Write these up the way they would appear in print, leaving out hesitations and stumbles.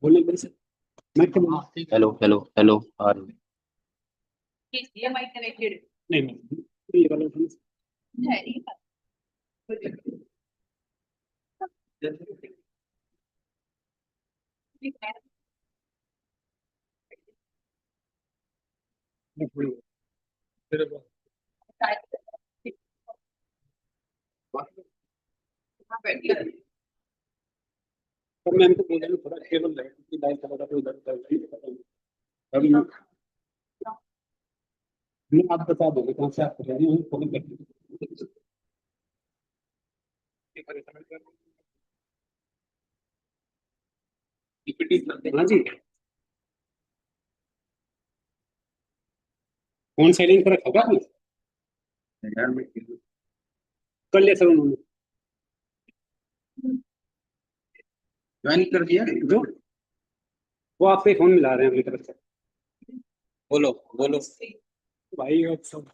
बोलने मेरे से मैं क्या बोलूं? हेलो हेलो हेलो और ये माइक कनेक्टेड नहीं नहीं ये वाला फोन है ये तो मैं इनको बोल रहा हूँ थोड़ा टेबल लगा कि लाइट लगा तो उधर उधर अभी मैं आप बता दोगे कहाँ से आप कर रहे हैं फोन करके हाँ जी फोन साइलेंट पर रखा होगा आपने कर लिया सर उन्होंने ज्वाइन कर दिया। जो वो आपसे फोन मिला रहे हैं अपनी तरफ से बोलो बोलो। भाई अब सब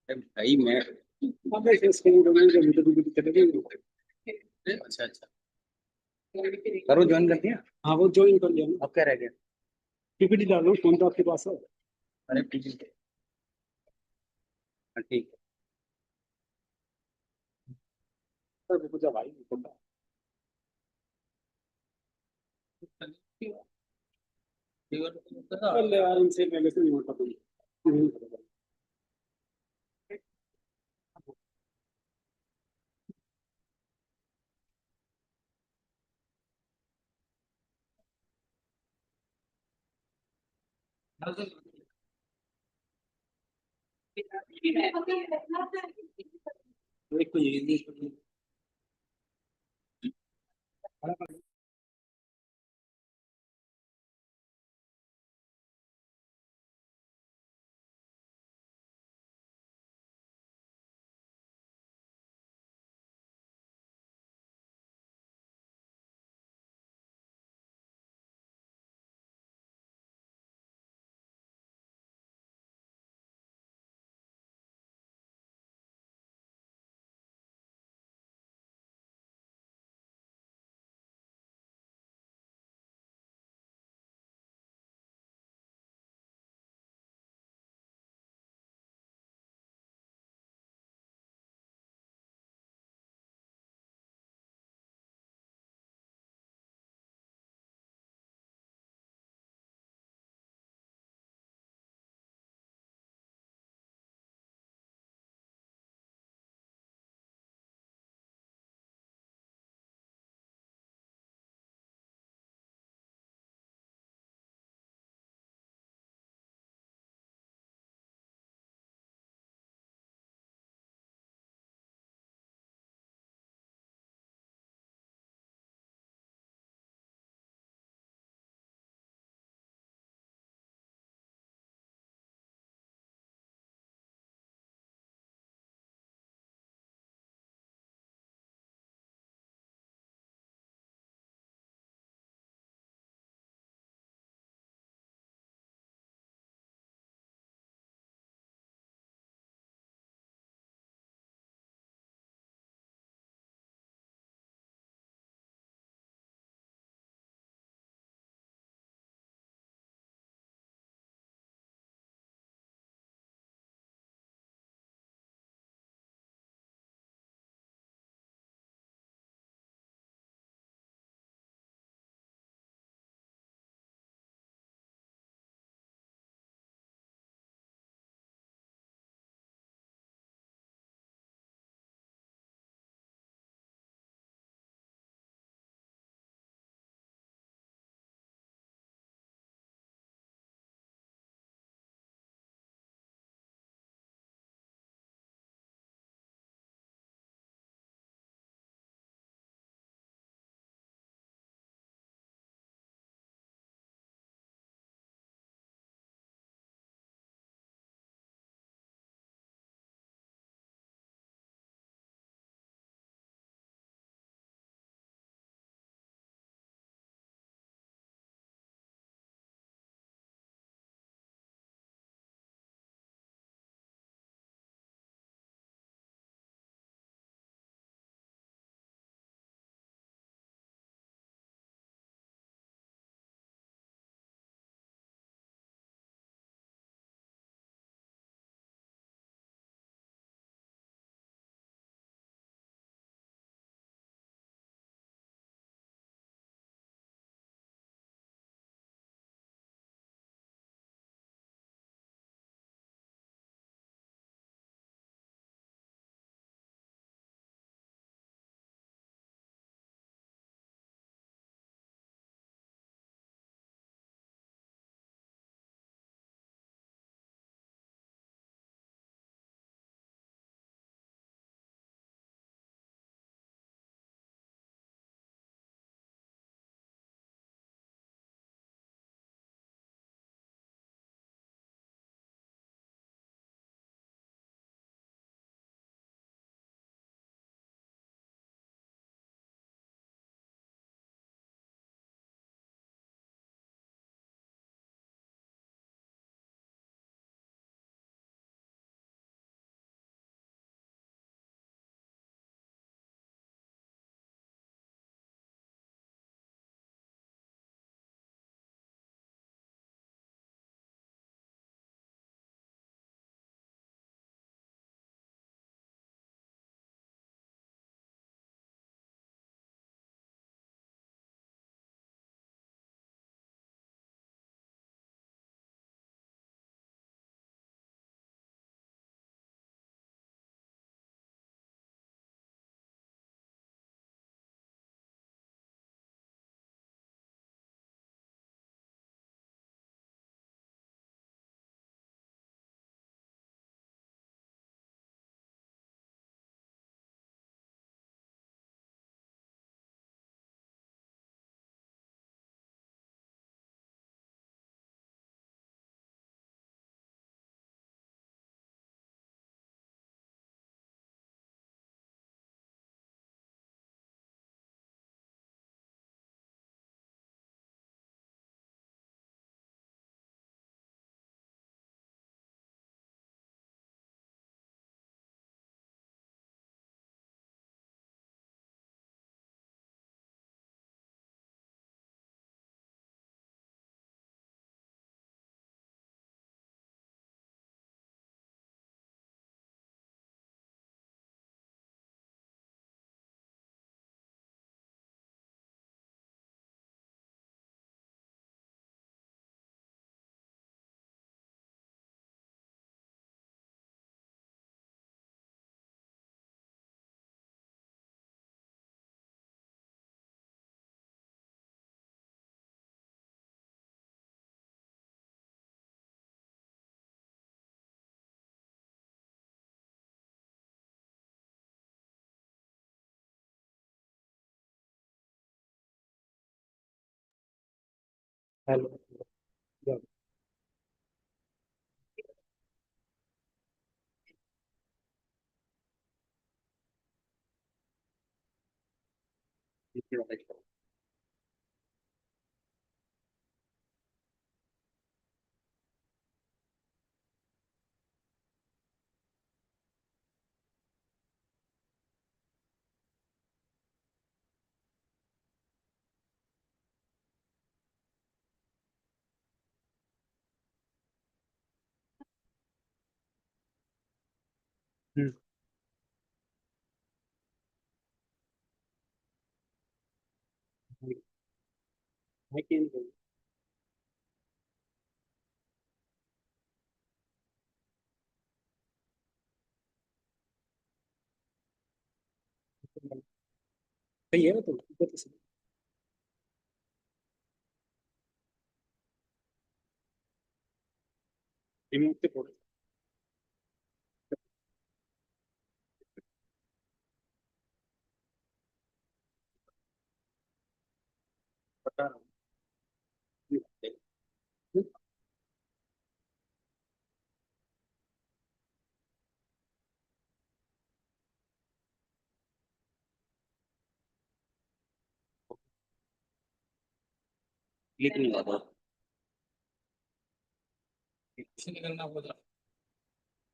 भाई मैं अब ऐसे स्कैन करना है जब वीडियो चले गए अच्छा अच्छा करो, ज्वाइन कर दिया। हाँ वो ज्वाइन कर लिया ना अब क्या रह गया? पीपीटी डाल रहा हूँ फोन तो आपके पास है अरे ठीक है। हाँ, ठीक सर रुको जा भाई है। चल यार इनसे पहले से नहीं होता कोई एक तो ये Hello. Yeah. Hmm. I can do. सही है ना तो बिल्कुल सही। रिमूव पे फोटो बता रहा हूँ। क्लिक नहीं होता। से निकलना होगा।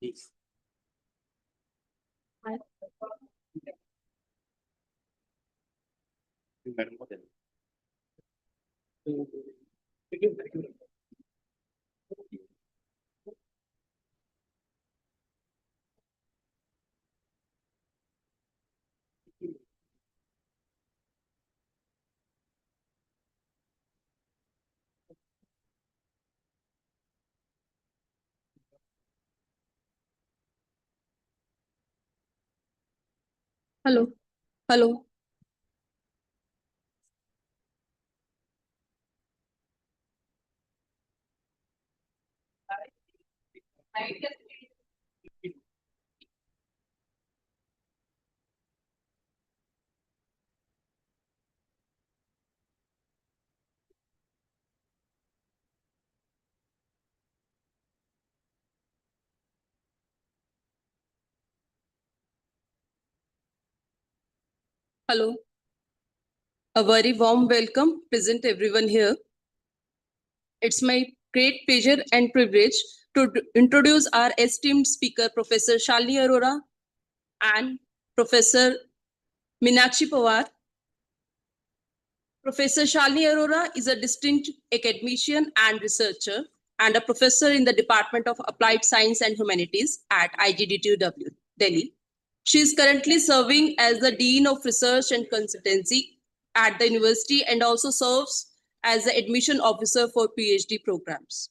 ठीक। मैडम को दे दो। Hello hello. Hello. A very warm welcome present everyone here. It's my great pleasure and privilege to introduce our esteemed speaker, Professor Shalini Arora and Professor Meenakshi Pawar. Professor Shalini Arora is a distinct academician and researcher and a professor in the Department of Applied Science and Humanities at IGDTU Delhi. She is currently serving as the Dean of Research and Consultancy at the university and also serves as the admission officer for PhD programs.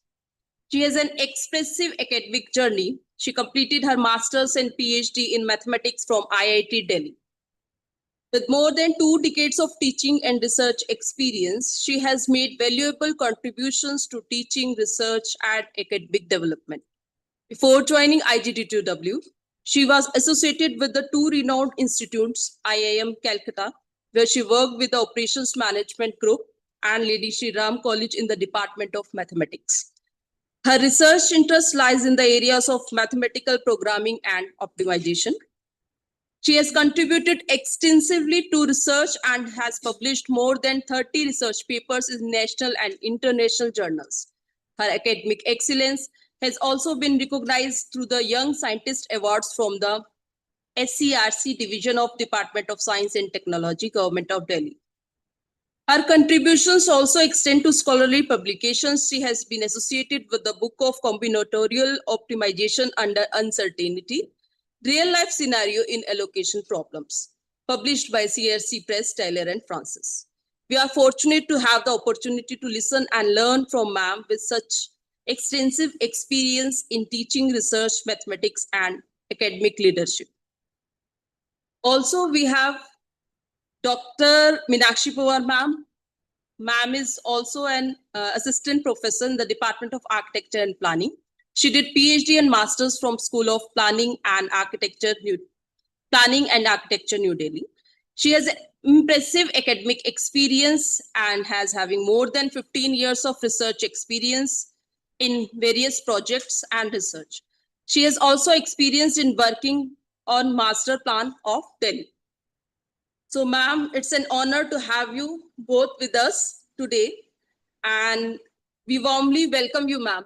She has an expressive academic journey. She completed her master's and PhD in mathematics from IIT Delhi. With more than 2 decades of teaching and research experience, she has made valuable contributions to teaching, research, and academic development. Before joining IGDTW, she was associated with the 2 renowned institutes, IIM Calcutta, where she worked with the Operations Management Group, and Lady Shri Ram College in the Department of Mathematics. Her research interest lies in the areas of mathematical programming and optimization. She has contributed extensively to research and has published more than 30 research papers in national and international journals. Her academic excellence has also been recognized through the Young Scientist Awards from the SCRC Division of Department of Science and Technology, Government of Delhi. Her contributions also extend to scholarly publications. She has been associated with the Book of Combinatorial Optimization under Uncertainty, Real-Life Scenario in Allocation Problems, published by CRC Press, Taylor and Francis. We are fortunate to have the opportunity to listen and learn from ma'am with such extensive experience in teaching, research, mathematics, and academic leadership. Also, we have Dr. Meenakshi Pawar ma'am. Ma'am is also an assistant professor in the Department of Architecture and Planning. She did PhD and Masters from School of Planning and Architecture, New Delhi. She has impressive academic experience and has having more than 15 years of research experience in various projects and research. She has also experienced in working on master plan of Delhi. So ma'am, it's an honor to have you both with us today and we warmly welcome you, ma'am.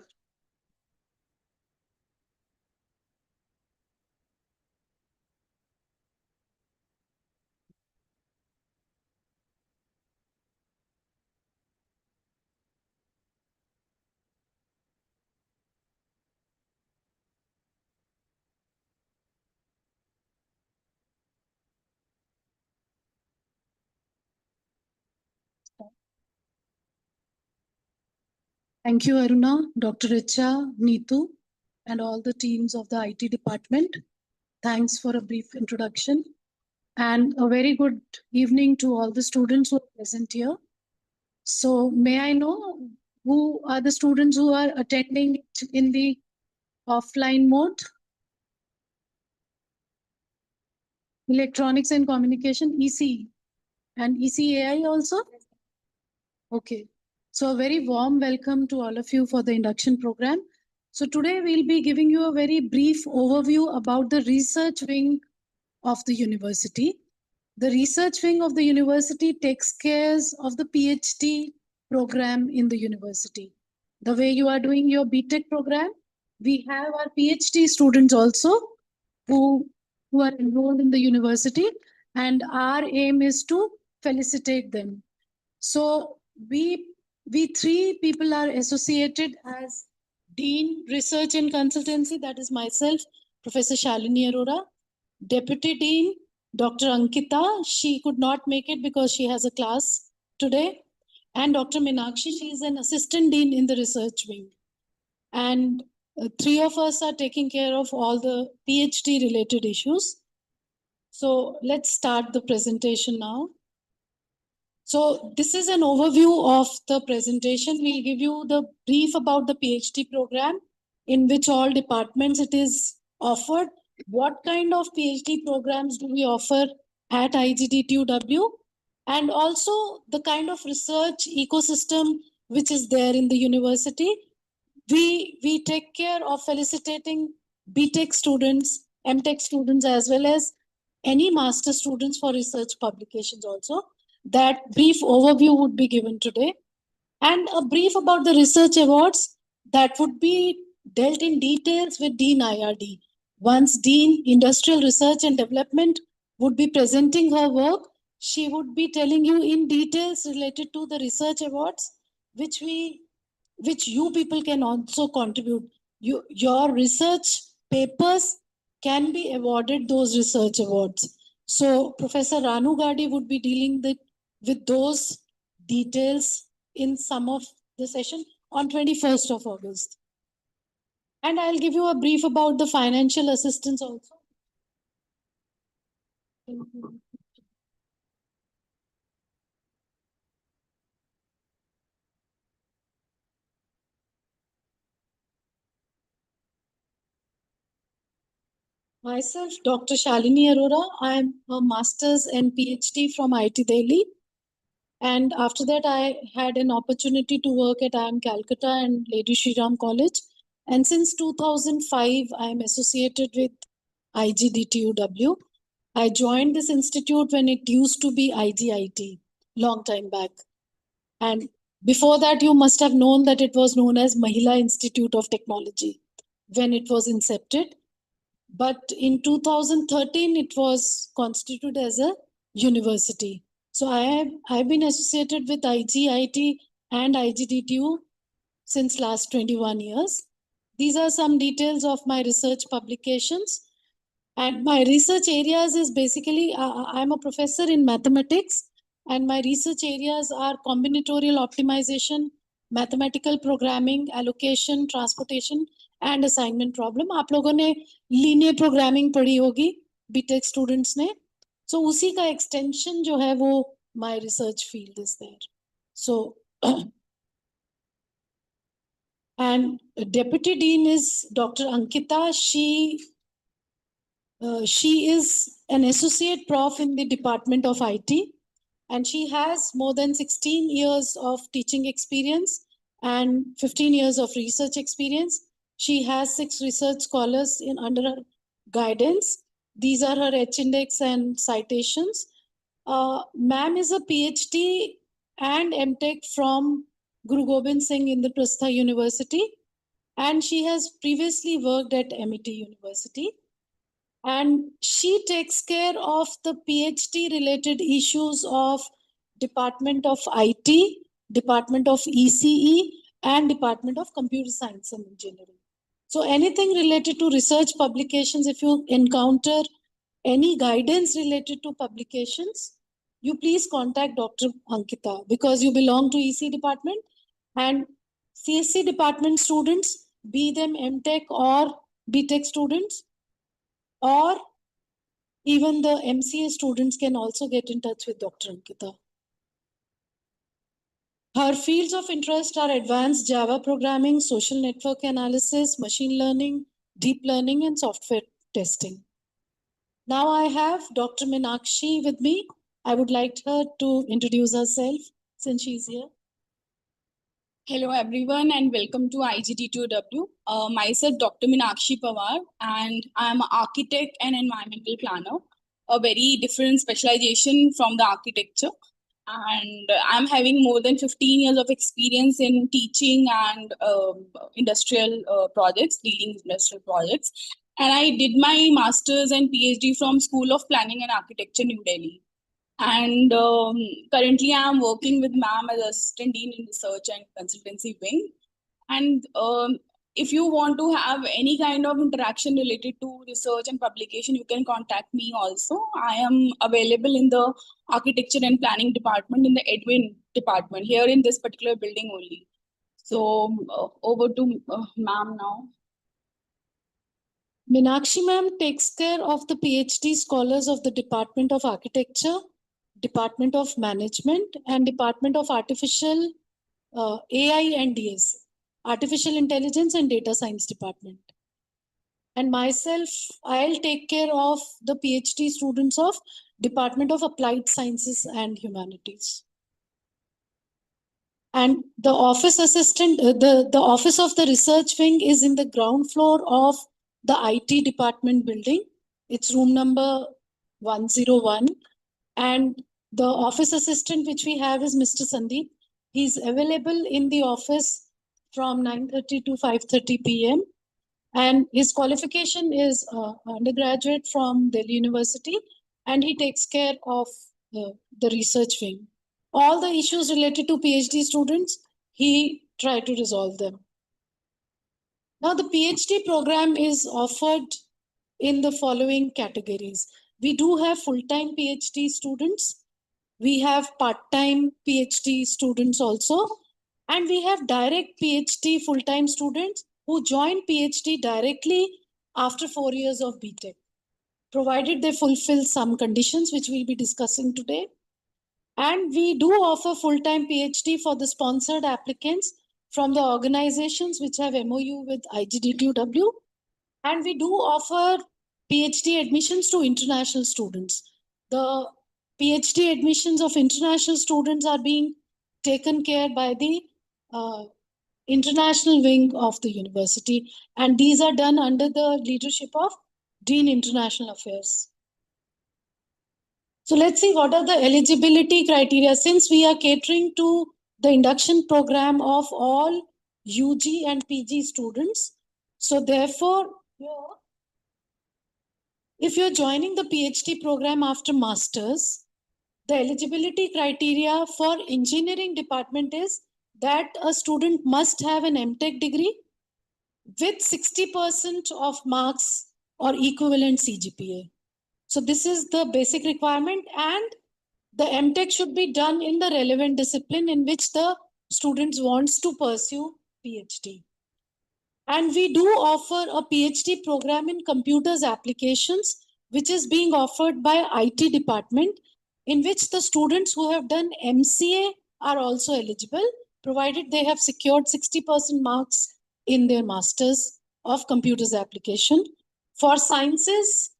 Thank you, Aruna, Dr. Richa, Neetu, and all the teams of the IT department. Thanks for a brief introduction. And a very good evening to all the students who are present here. So may I know who are the students who are attending in the offline mode? Electronics and Communication, EC, and ECAI also? Okay. So a very warm welcome to all of you for the induction program. So today we'll be giving you a very brief overview about the research wing of the university. The research wing of the university takes care of the PhD program in the university. The way you are doing your BTech program, we have our PhD students also who are enrolled in the university, and our aim is to felicitate them. So we three people are associated as Dean Research and Consultancy, that is myself, Professor Shalini Arora, Deputy Dean, Dr. Ankita, she could not make it because she has a class today, and Dr. Meenakshi, she is an Assistant Dean in the Research Wing. And three of us are taking care of all the PhD related issues. So let's start the presentation now. So this is an overview of the presentation. We'll give you the brief about the PhD program, in which all departments it is offered. What kind of PhD programs do we offer at IGDTUW? And also the kind of research ecosystem which is there in the university. We take care of felicitating BTech students, MTech students, as well as any master students for research publications also. That brief overview would be given today. And a brief about the research awards that would be dealt in details with Dean IRD. Once Dean Industrial Research and Development would be presenting her work, she would be telling you in details related to the research awards, which you people can also contribute. Your research papers can be awarded those research awards. So Professor Ranu Gadi would be dealing with those details in some of the session on 21st of August. And I'll give you a brief about the financial assistance also. Myself, Dr. Shalini Arora. I am a master's and PhD from IT Delhi. And after that, I had an opportunity to work at IIM Calcutta and Lady Shri Ram College. And since 2005, I am associated with IGDTUW. I joined this institute when it used to be IGIT, long time back. And before that, you must have known that it was known as Mahila Institute of Technology when it was incepted. But in 2013, it was constituted as a university. So I've been associated with IGIT and IGDTU since last 21 years. These are some details of my research publications. And my research areas is basically, I'm a professor in mathematics, and my research areas are combinatorial optimization, mathematical programming, allocation, transportation, and assignment problem. आप लोगों ने linear programming पढ़ी होगी, BTech students ने. So उसी का extension जो है वो my research field is there. So and Deputy Dean is Dr. Ankita. She is an associate prof in the Department of IT. and she has more than 16 years of teaching experience and 15 years of research experience. She has 6 research scholars under her guidance. These are her H-index and citations. Ma'am is a PhD and MTech from Guru Gobind Singh Indraprastha University, and she has previously worked at MIT University. And she takes care of the PhD related issues of Department of IT, Department of ECE, and Department of Computer Science and Engineering. So anything related to research publications, if you encounter any guidance related to publications, you please contact Dr. Ankita, because you belong to EC department, and CSC department students, be them MTech or BTech students, or even the MCA students, can also get in touch with Dr. Ankita. Her fields of interest are advanced Java programming, social network analysis, machine learning, deep learning, and software testing. Now I have Dr. Meenakshi with me. I would like her to introduce herself since she's here. Hello everyone and welcome to IGT2W. Myself Dr. Meenakshi Pawar, and I am an architect and environmental planner, a very different specialization from the architecture. And I'm having more than 15 years of experience in teaching and industrial projects, leading industrial projects. And I did my master's and PhD from School of Planning and Architecture, New Delhi. And currently I'm working with ma'am as assistant dean in research and consultancy wing. And if you want to have any kind of interaction related to research and publication, you can contact me also. I am available in the architecture and planning department, in the admin department, here in this particular building only. So over to ma'am now. Meenakshi ma'am takes care of the PhD scholars of the Department of Architecture, Department of Management, and Department of Artificial AI and DS, Artificial Intelligence and Data Science Department. And myself, I'll take care of the PhD students of Department of Applied Sciences and Humanities. And the office assistant, the office of the research wing is in the ground floor of the IT department building. It's room number 101. And the office assistant which we have is Mr. Sandeep. He's available in the office from 9:30 to 5:30 p.m. And his qualification is undergraduate from Delhi University, and he takes care of the research wing. All the issues related to PhD students, he tried to resolve them. Now, the PhD program is offered in the following categories. We do have full-time PhD students. We have part-time PhD students also. And we have direct PhD full-time students who join PhD directly after 4 years of BTech, provided they fulfill some conditions which we'll be discussing today. And we do offer full-time PhD for the sponsored applicants from the organizations which have MOU with IGDTW. And we do offer PhD admissions to international students. The PhD admissions of international students are being taken care by the international wing of the university. And these are done under the leadership of Dean International Affairs. So let's see what are the eligibility criteria. Since we are catering to the induction program of all UG and PG students, so therefore, if you're joining the PhD program after masters, the eligibility criteria for engineering department is that a student must have an MTech degree with 60% of marks or equivalent CGPA. So this is the basic requirement, and the MTech should be done in the relevant discipline in which the students wants to pursue PhD. And we do offer a PhD program in computers applications, which is being offered by IT department, in which the students who have done MCA are also eligible, provided they have secured 60% marks in their masters of computers application. For sciences,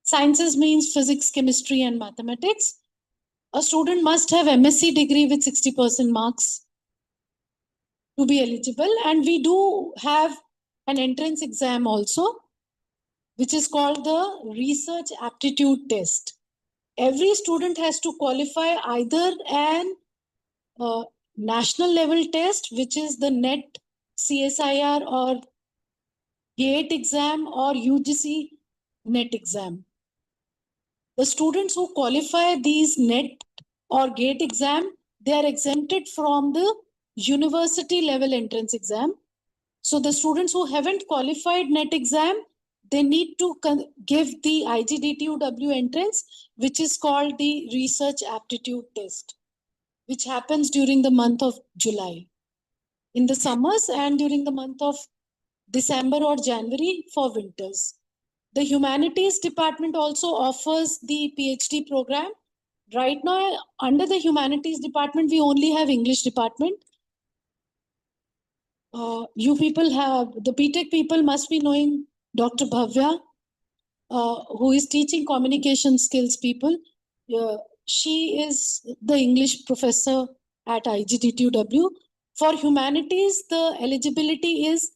sciences means physics, chemistry, and mathematics. a student must have MSc degree with 60% marks to be eligible. And we do have an entrance exam also, which is called the Research Aptitude Test. Every student has to qualify either an national level test, which is the NET, CSIR or GATE exam, or UGC NET exam. The students who qualify these NET or GATE exam, they are exempted from the university level entrance exam. So the students who haven't qualified NET exam, they need to give the IGDTUW entrance, which is called the Research Aptitude Test, which happens during the month of July in the summers and during the month of December or January for winters. The Humanities Department also offers the PhD program. Right now, under the Humanities Department, we only have English department. You people have, the BTech people must be knowing Dr. Bhavya, who is teaching communication skills people. She is the English professor at IGDTUW. For humanities, the eligibility is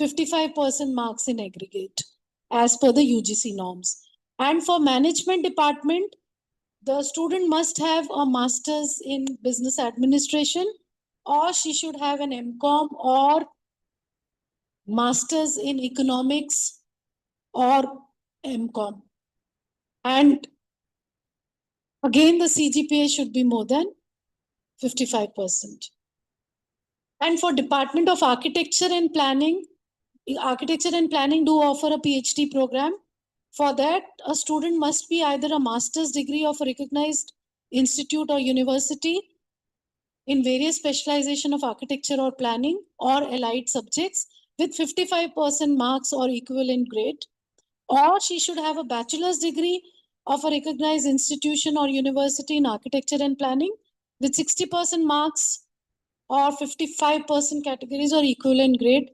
55% marks in aggregate as per the UGC norms. And for management department, the student must have a master's in business administration, or she should have an MCom or master's in economics or MCom. And again, the CGPA should be more than 55%. And for Department of Architecture and Planning do offer a PhD program. For that, a student must be either a master's degree of a recognized institute or university in various specialization of architecture or planning or allied subjects with 55% marks or equivalent grade. Or she should have a bachelor's degree of a recognized institution or university in architecture and planning with 60% marks or 55% categories or equivalent grade.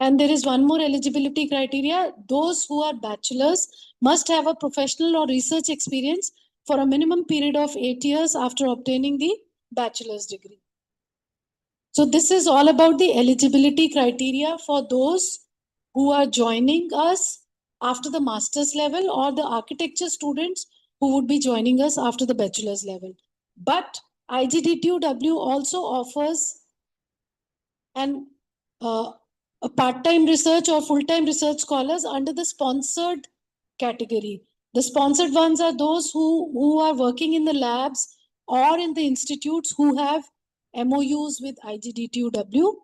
And there is one more eligibility criteria. Those who are bachelors must have a professional or research experience for a minimum period of 8 years after obtaining the bachelor's degree. So this is all about the eligibility criteria for those who are joining us after the master's level, or the architecture students who would be joining us after the bachelor's level. But IGDTUW also offers a part-time research or full-time research scholars under the sponsored category. The sponsored ones are those who are working in the labs or in the institutes who have MOUs with IGDTUW.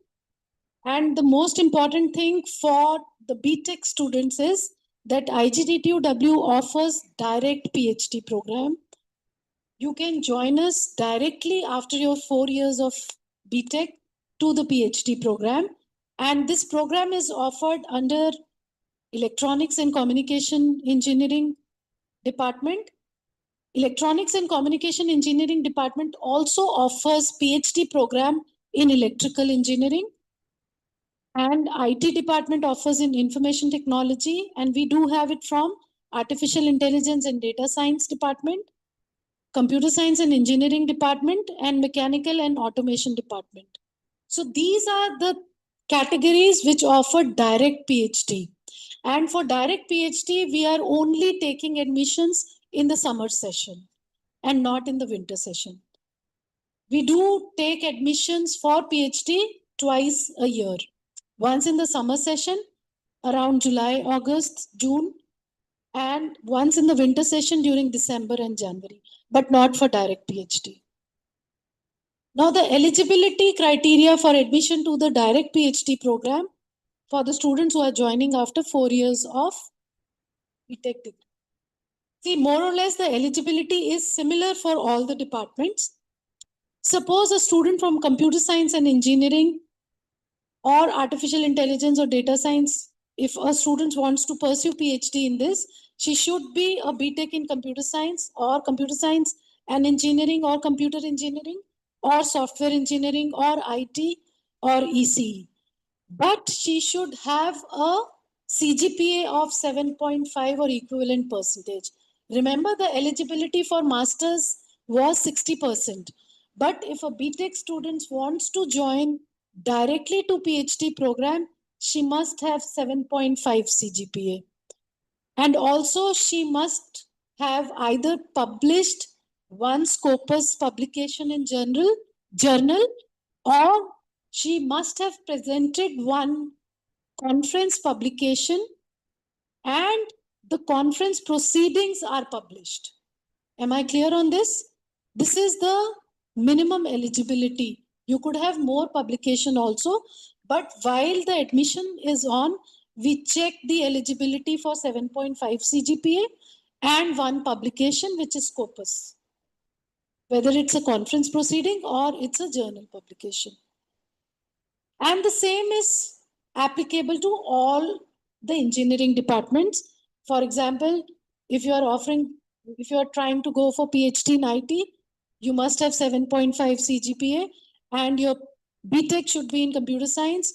And the most important thing for the BTech students is that IGDTUW offers direct PhD program. You can join us directly after your 4 years of BTech to the PhD program. And this program is offered under Electronics and Communication Engineering Department. Electronics and Communication Engineering Department also offers PhD program in Electrical Engineering. And IT department offers in Information Technology. And we do have it from Artificial Intelligence and Data Science Department, Computer Science and Engineering Department, and Mechanical and Automation Department. So these are the categories which offer direct PhD. And for direct PhD, we are only taking admissions in the summer session and not in the winter session. We do take admissions for PhD twice a year. Once in the summer session around July, August, June, and once in the winter session during December and January, but not for direct PhD. Now, the eligibility criteria for admission to the direct PhD program for the students who are joining after 4 years of BTech degree. See, more or less the eligibility is similar for all the departments. Suppose a student from computer science and engineering or artificial intelligence or data science, if a student wants to pursue PhD in this, she should be a BTech in computer science and engineering or computer engineering or software engineering or IT or ECE. But she should have a CGPA of 7.5 or equivalent percentage. Remember, the eligibility for masters was 60%. But if a BTech student wants to join directly to PhD program, she must have 7.5 CGPA. And also she must have either published one Scopus publication in journal, or she must have presented one conference publication and the conference proceedings are published. Am I clear on this? This is the minimum eligibility. You could have more publication also, but while the admission is on, we check the eligibility for 7.5 CGPA and one publication, which is Scopus, whether it's a conference proceeding or it's a journal publication. And the same is applicable to all the engineering departments. For example, if you are trying to go for PhD in IT, you must have 7.5 CGPA and your BTech should be in computer science,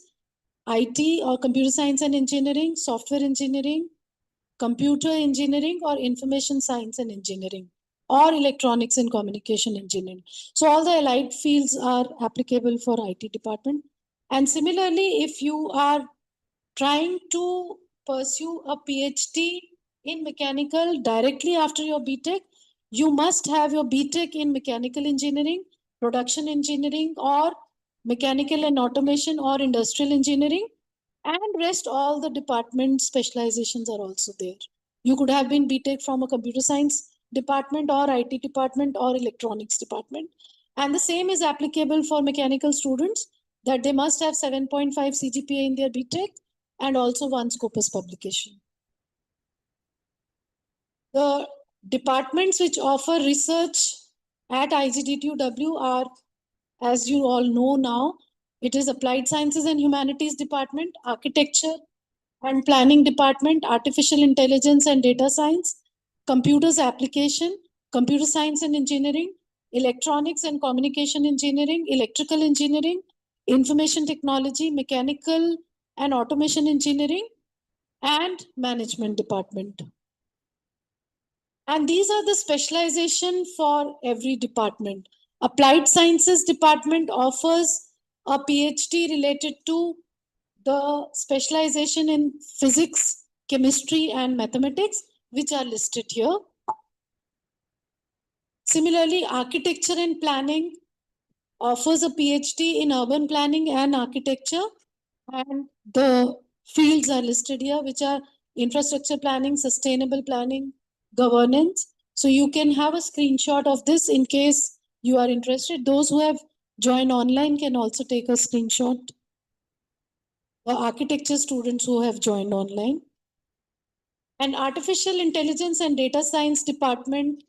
IT or computer science and engineering, software engineering, computer engineering or information science and engineering, or electronics and communication engineering. So all the allied fields are applicable for IT department. And similarly, if you are trying to pursue a PhD in mechanical directly after your BTech, you must have your BTech in mechanical engineering, production engineering, or mechanical and automation or industrial engineering, and rest all the department specializations are also there. You could have been BTech from a computer science department or IT department or electronics department. And the same is applicable for mechanical students, that they must have 7.5 CGPA in their BTech and also one Scopus publication. The departments which offer research at IGDTUW are, as you all know now, it is Applied Sciences and Humanities Department, Architecture and Planning Department, Artificial Intelligence and Data Science, Computers Application, Computer Science and Engineering, Electronics and Communication Engineering, Electrical Engineering, Information Technology, Mechanical and Automation Engineering, and Management Department. And these are the specialization for every department. Applied Sciences Department offers a PhD related to the specialization in physics, chemistry, and mathematics, which are listed here. Similarly, Architecture and Planning offers a PhD in urban planning and architecture, and the fields are listed here, which are infrastructure planning, sustainable planning, governance. So you can have a screenshot of this in case you are interested. Those who have joined online can also take a screenshot. The architecture students who have joined online. And Artificial Intelligence and Data Science Department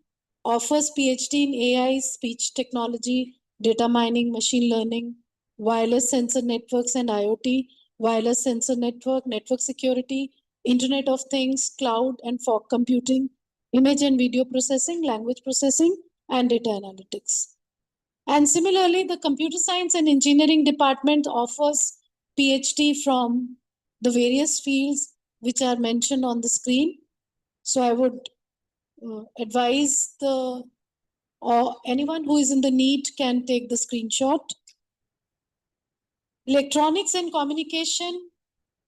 offers PhD in AI, speech technology, data mining, machine learning, wireless sensor networks and IoT, wireless sensor network, network security, Internet of Things, cloud and fog computing, image and video processing, language processing, and data analytics. And similarly, the Computer Science and Engineering Department offers PhD from the various fields which are mentioned on the screen. So I would advise anyone who is in the need can take the screenshot. Electronics and Communication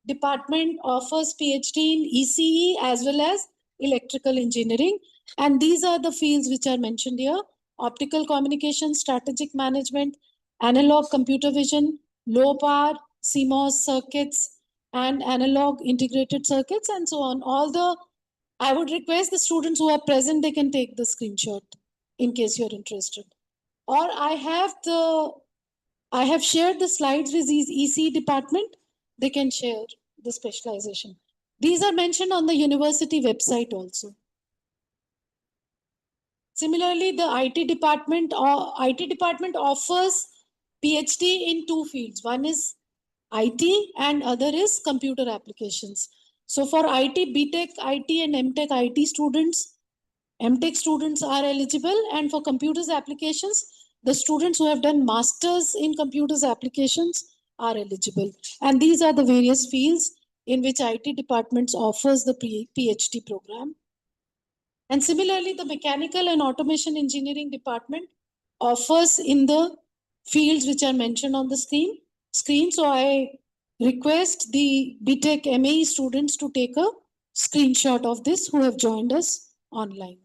Department offers PhD in ECE as well as electrical engineering. And these are the fields which are mentioned here: optical communication, strategic management, analog computer vision, low power, CMOS circuits, and analog integrated circuits, and so on. I would request the students who are present, they can take the screenshot in case you're interested. Or I have shared the slides with these EC department. They can share the specialization. These are mentioned on the university website also. Similarly, the IT department offers PhD in two fields. One is IT and other is computer applications. So for IT, BTech IT and MTech IT students, MTech students are eligible, and for computers applications, the students who have done masters in computers applications are eligible. And these are the various fields in which IT departments offers the PhD program. And similarly, the mechanical and automation engineering department offers in the fields which are mentioned on the screen. So I request the BTech MAE students to take a screenshot of this who have joined us online.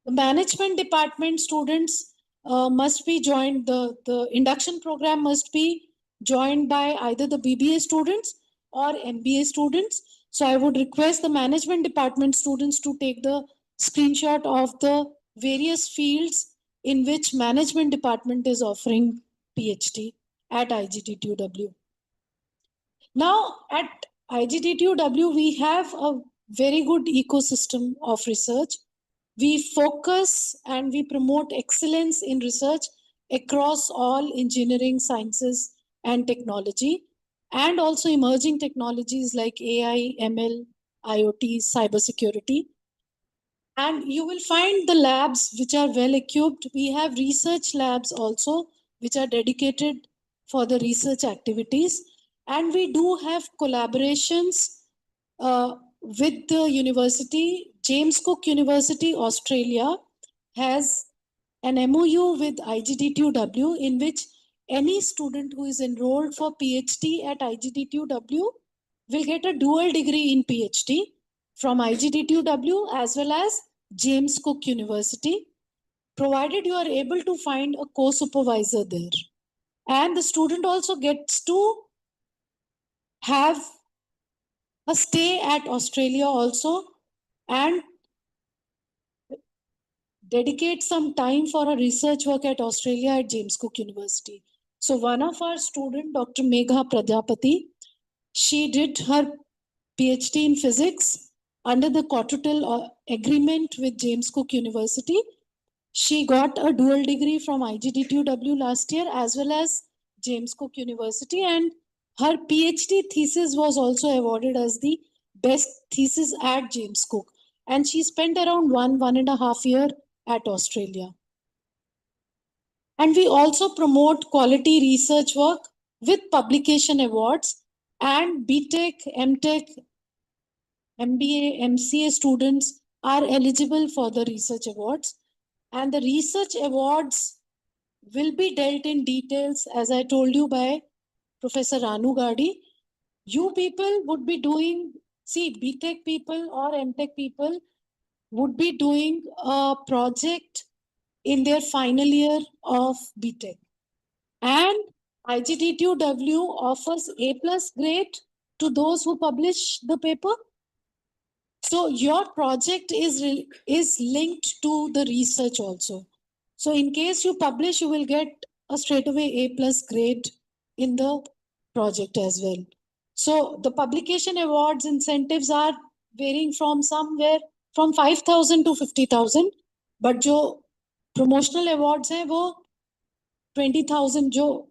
The management department students must be joined, the induction program must be joined by either the BBA students or MBA students. So I would request the management department students to take the screenshot of the various fields in which management department is offering PhD at IGT2W. Now at IGT2W, we have a very good ecosystem of research. We focus and we promote excellence in research across all engineering, sciences, and technology, and also emerging technologies like AI, ML, IoT, cybersecurity. And you will find the labs which are well equipped. We have research labs also, which are dedicated for the research activities. And we do have collaborations with the university. James Cook University, Australia, has an MOU with IGT2W in which any student who is enrolled for PhD at IGT2W will get a dual degree in PhD from IGT2W as well as James Cook University, provided you are able to find a co-supervisor there. And the student also gets to have a stay at Australia also and dedicate some time for a research work at Australia at James Cook University. So one of our student, Dr. Megha Prajapati, she did her PhD in physics under the Cotutal agreement with James Cook University. She got a dual degree from IGT2W last year as well as James Cook University, and her PhD thesis was also awarded as the best thesis at James Cook. And she spent around 1.5 years at Australia. And we also promote quality research work with publication awards, and BTech, MTech, MBA, MCA students are eligible for the research awards. And the research awards will be dealt in details, as I told you, by Professor Ranu Gadi. You people would be doing, see, BTech people or MTech people would be doing a project in their final year of BTech. And IGT2W offers A+ grade to those who publish the paper. So your project is linked to the research also. So in case you publish, you will get a straightaway A+ grade in the project as well. So the publication awards incentives are varying from somewhere from 5,000 to 50,000. But जो promotional awards हैं वो 20,000 जो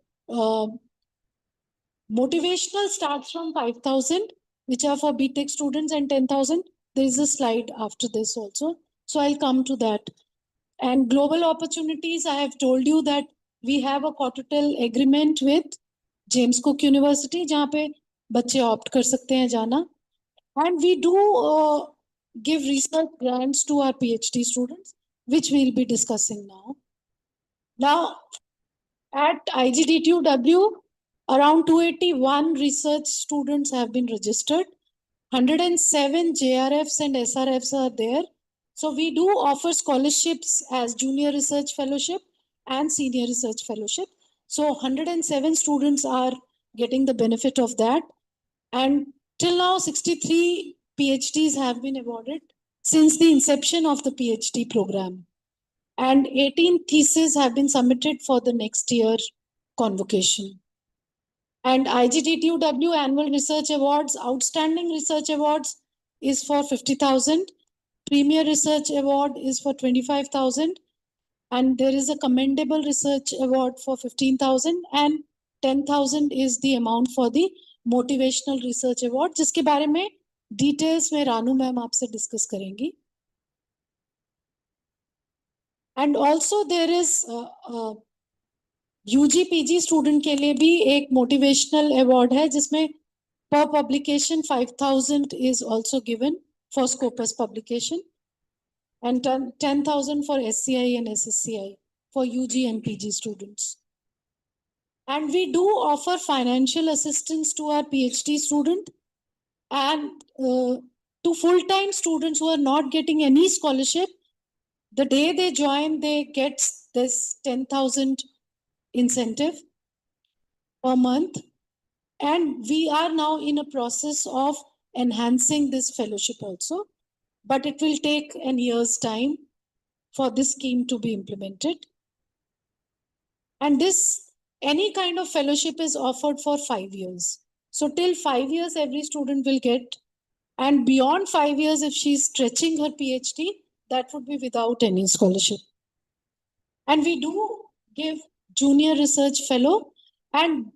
motivational starts from 5,000, which are for BTech students, and 10,000. There is a slide after this also. So I'll come to that. And global opportunities, I have told you that we have a Cotutal agreement with James Cook University, जहाँ पे बच्चे opt कर सकते हैं जाना. And we do give research grants to our PhD students, which we'll be discussing now. Now, at IGT2W, around 281 research students have been registered. 107 JRFs and SRFs are there. So we do offer scholarships as junior research fellowship and senior research fellowship. So 107 students are getting the benefit of that. And till now, 63 PhDs have been awarded since the inception of the PhD program. And 18 theses have been submitted for the next year convocation. And IGT2W Annual Research Awards, Outstanding Research Awards is for 50,000. Premier Research Award is for 25,000. And there is a Commendable Research Award for 15,000. And 10,000 is the amount for the Motivational Research Award, जिसके बारे में details में Ranu ma'am आपसे discuss करेंगी. And also there is UG PG student के लिए भी एक motivational award है जिसमें per publication 5,000 is also given for Scopus publication, and 10,000 for SCI and SSCI for UG and PG students. And we do offer financial assistance to our PhD student and to full-time students who are not getting any scholarship. The day they join, they get this 10,000 incentive per month. And we are now in a process of enhancing this fellowship also, but it will take a year's time for this scheme to be implemented. And this, any kind of fellowship is offered for 5 years. So till 5 years, every student will get, and beyond 5 years, if she's stretching her PhD, that would be without any scholarship. And we do give junior research fellow, and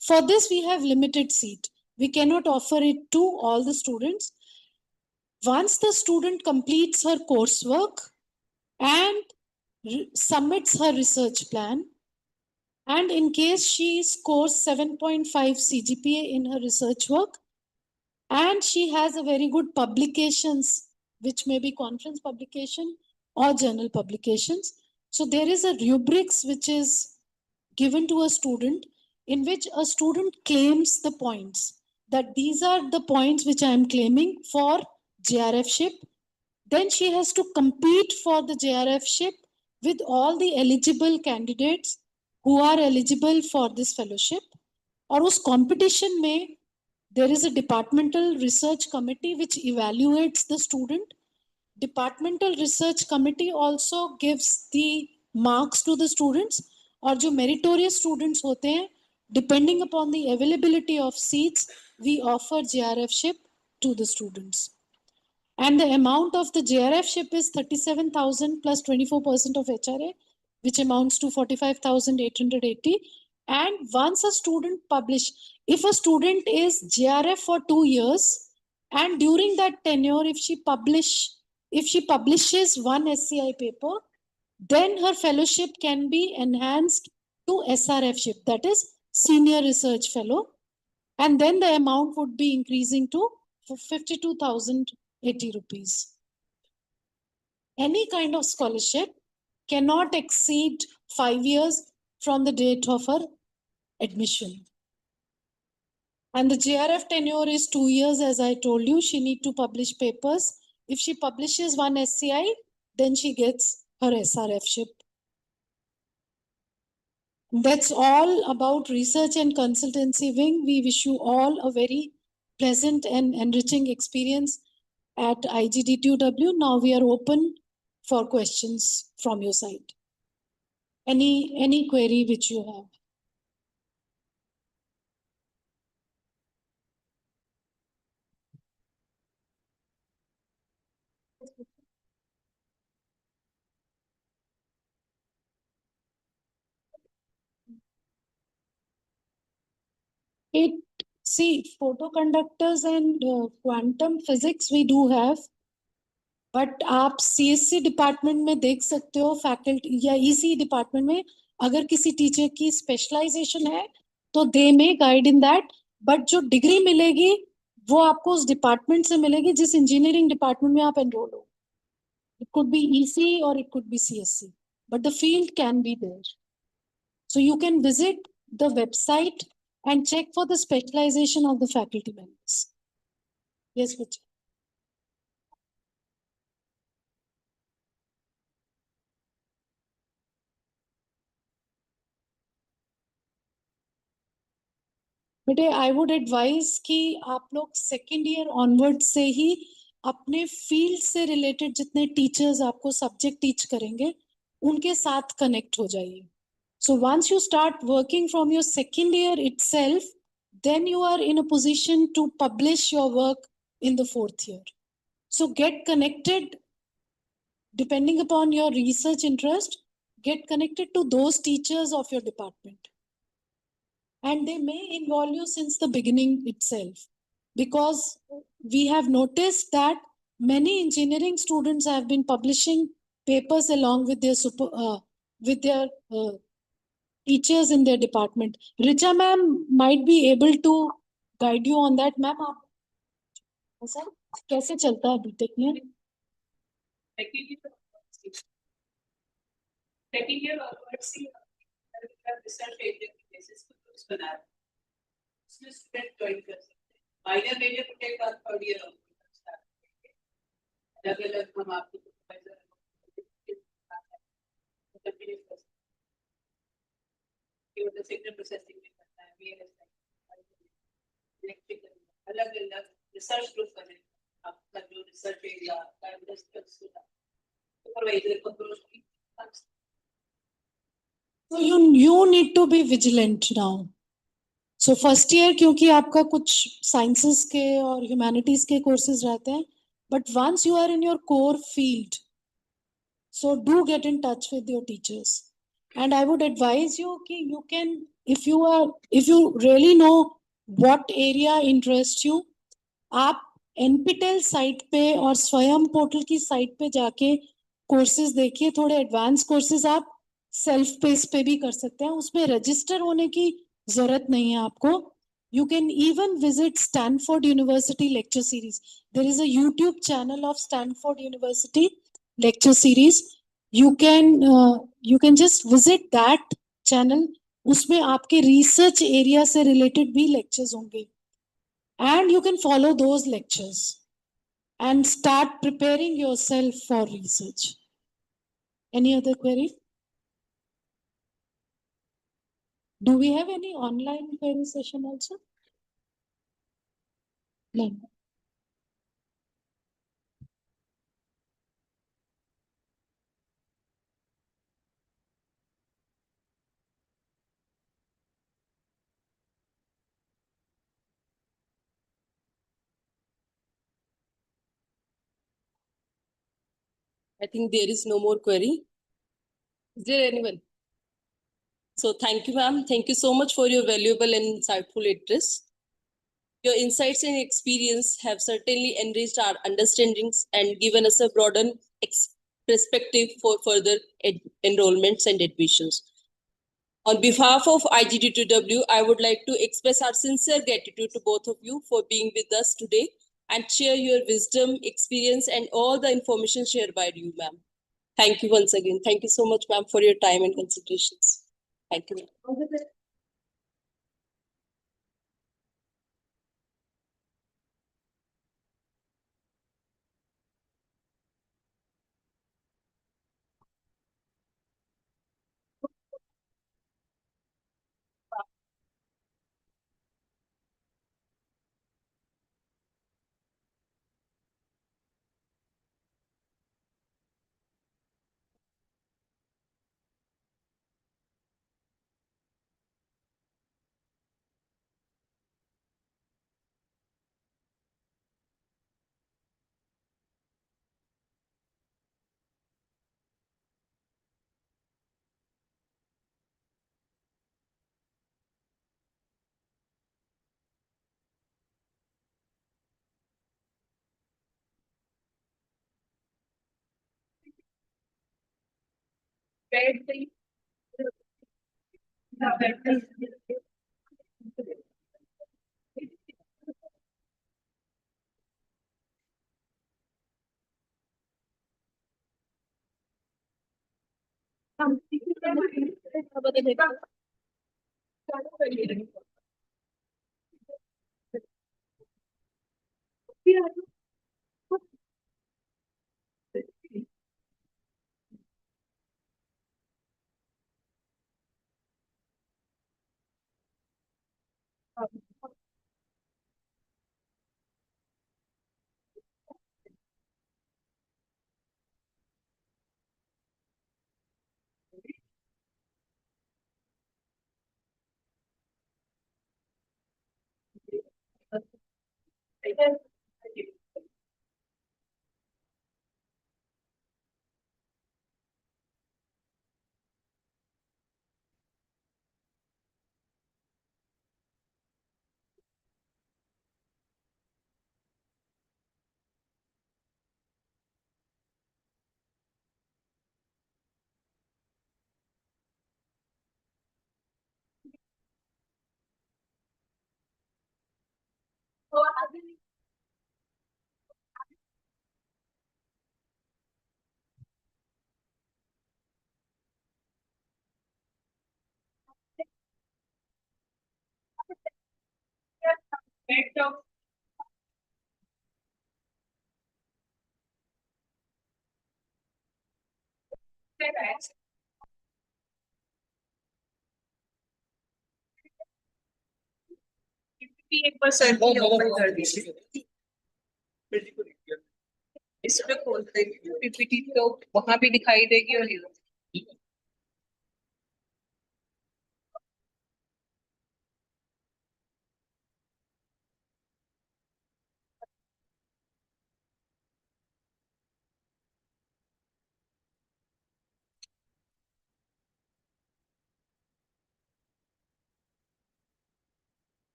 for this we have limited seat. We cannot offer it to all the students. Once the student completes her coursework and submits her research plan, and in case she scores 7.5 CGPA in her research work, and she has a very good publications, which may be conference publication or journal publications. So there is a rubrics which is given to a student, in which a student claims the points, that these are the points which I am claiming for JRF-ship. Then she has to compete for the JRF-ship with all the eligible candidates who are eligible for this fellowship. और उस competition में there is a departmental research committee which evaluates the student. Departmental research committee also gives the marks to the students, और जो meritorious students होते हैं, depending upon the availability of seats, we offer JRF-ship to the students. And the amount of the JRF-ship is 37,000 plus 24% of HRA, which amounts to 45,880. And once a student if a student is JRF for 2 years, and during that tenure, if she publishes one SCI paper, then her fellowship can be enhanced to SRF-ship, that is Senior Research Fellow. And then the amount would be increasing to 52,080 rupees. Any kind of scholarship cannot exceed 5 years from the date of her admission. And the JRF tenure is 2 years, as I told you. She needs to publish papers. If she publishes one SCI, then she gets her SRF-ship. That's all about research and consultancy wing. We wish you all a very pleasant and enriching experience at IGDTUW. Now we are open for questions from your side. Any query which you have. Photo conductors and quantum physics we do have, but आप CSC department में देख सकते हो faculty या EC department में अगर किसी teacher की स्पेशलाइजेशन है तो दे में गाइड इन दैट, बट जो डिग्री मिलेगी वो आपको उस डिपार्टमेंट से मिलेगी जिस इंजीनियरिंग डिपार्टमेंट में आप एनरोल हो. It could be EC or it could be CSC, but the field can be there. So you can visit the website and check for the specialization of the faculty members. Yes, Vichi. बेटे I would advise कि आप लोग second year onward से ही अपने field से related जितने teachers आपको subject teach करेंगे उनके साथ connect हो जाइए. So once you start working from your second year itself, then you are in a position to publish your work in the 4th year. So get connected, depending upon your research interest, get connected to those teachers of your department. And they may involve you since the beginning itself, because we have noticed that many engineering students have been publishing papers along with their teachers in their department. Richa ma'am might be able to guide you on that. Ma'am, sir कैसे चलता है BTech में? Second year onwards ही research area की basis पे course बना रहे हैं उसमें स्टूडेंट ज्वाइन कर सकते हैं माइनर मेजर को टेक बार थर्ड ईयर अलग अलग हम आपको प्रोफेसर मतलब सिग्नल प्रोसेसिंग में करना है इलेक्ट्रिकल अलग अलग रिसर्च ग्रुप बने आपका जो रिसर्च एरिया का इंडस्ट्रियल सुपरवाइजर को So you need to be vigilant now. So first year क्योंकि आपका कुछ sciences के और humanities के courses रहते हैं, but once you are in your core field, so do get in touch with your teachers. And I would advise you कि you can, if you really know what area interests you, आप NPTEL site पे और स्वयं portal की site पे जाके courses देखिए. थोड़े एडवांस कोर्सेज आप सेल्फ पेस पे भी कर सकते हैं, उसमें रजिस्टर होने की जरूरत नहीं है आपको. You can even visit Stanford University lecture series. There is a YouTube channel of Stanford University lecture series. You can just visit that channel. उसमें आपके research area से related भी lectures होंगे. And you can follow those lectures and start preparing yourself for research. Any other query? Do we have any online query session also? No. I think there is no more query. Is there anyone? So thank you, ma'am. Thank you so much for your valuable and insightful address. Your insights and experience have certainly enriched our understandings and given us a broadened perspective for further enrollments and admissions. On behalf of IGD2W, I would like to express our sincere gratitude to both of you for being with us today and share your wisdom, experience, and all the information shared by you, ma'am. Thank you once again. Thank you so much, ma'am, for your time and considerations. Thank you. Effect of the 58% की open कर दीजिए इसमें खोलते PPT तो वहां भी दिखाई देगी और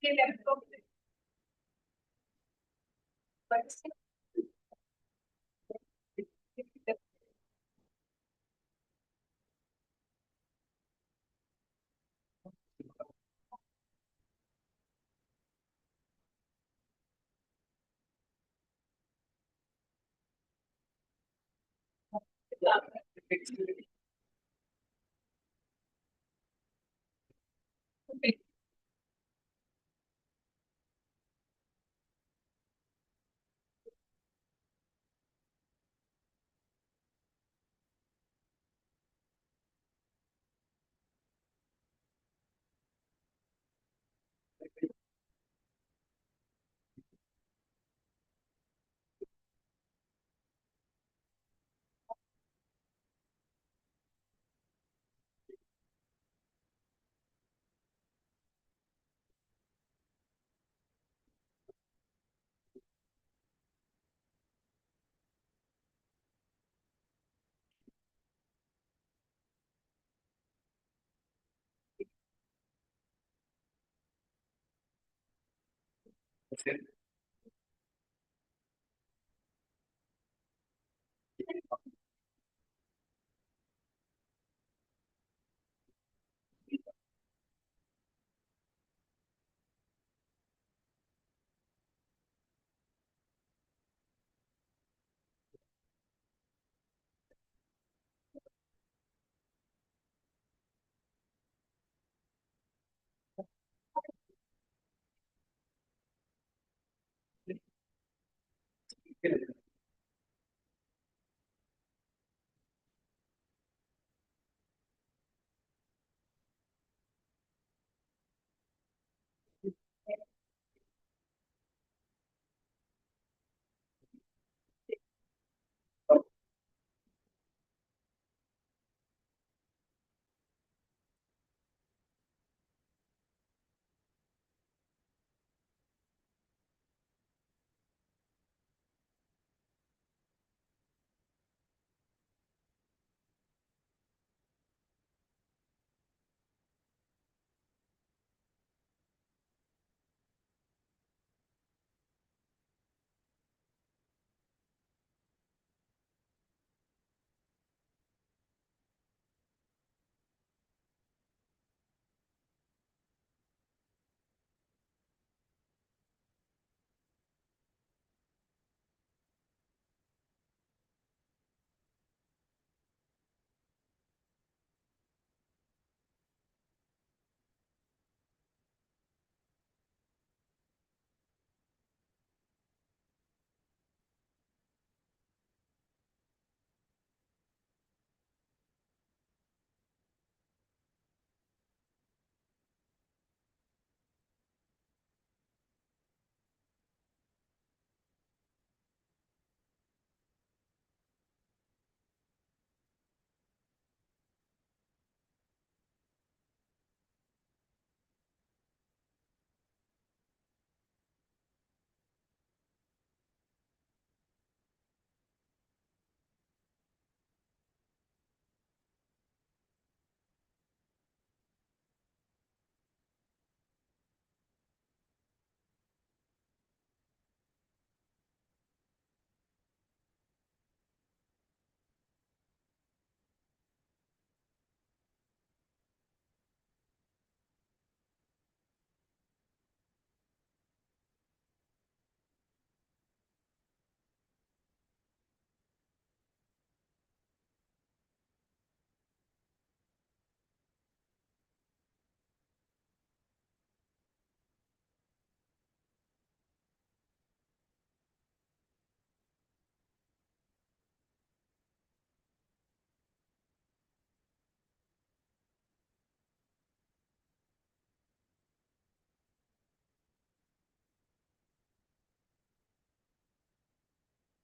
ये लैपटॉप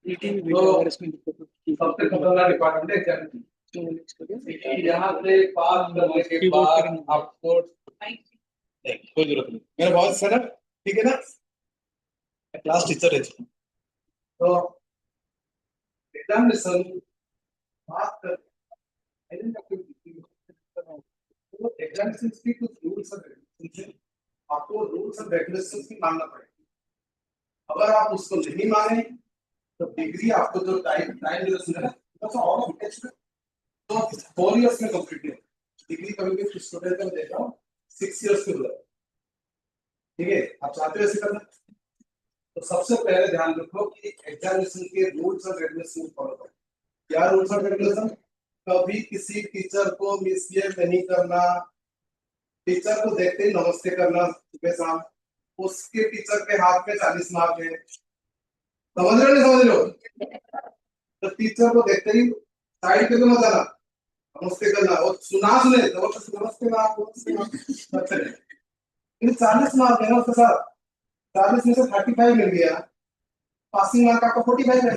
सबसे खतरनाक डिपार्टमेंट है एग्जामिनेशन। यहाँ से पास करने के बाद आपको कोई जरूरत नहीं, मेरा बहुत सर ठीक है ना, क्लास टीचर है। तो एग्जामिनेशन बात कर एग्जामिनेशन की कुछ रूल्स एंड रेगुलेशंस, आपको रूल्स एंड रेगुलेशंस की मानना पड़ेगा। अगर आप उसको नहीं माने तो डिग्री आपको जो टाइम ड्यूरेशन है तो ऑल ऑफ इट तो 4 इयर्स में कंप्लीट है डिग्री। कभी भी स्टूडेंट का मैं देख रहा हूँ 6 इयर्स के बाद, ठीक है। आप चाहते हो ऐसे करना, तो सबसे पहले ध्यान रखो कि एग्जामिनेशन के रूल्स और रेगुलेशन फॉलो करो। क्या रूल्स और रेगुलेशन? कभी किसी टीचर को मिसबिहेव नहीं करना, टीचर को देखते ही नमस्ते करना सुबह शाम, उसके टीचर के हाथ में 40 मार्क है, समझ रहे हो नहीं समझ रहे हो? तो टीचर को देखते ही साइड पे मत जाना, नमस्ते करना, और सुने जबरदस्ती नमस्ते ना आपको 40 मार्क है ना उसके साथ, 40 में से 35 मिल गया, पासिंग मार्क आपका 45 है,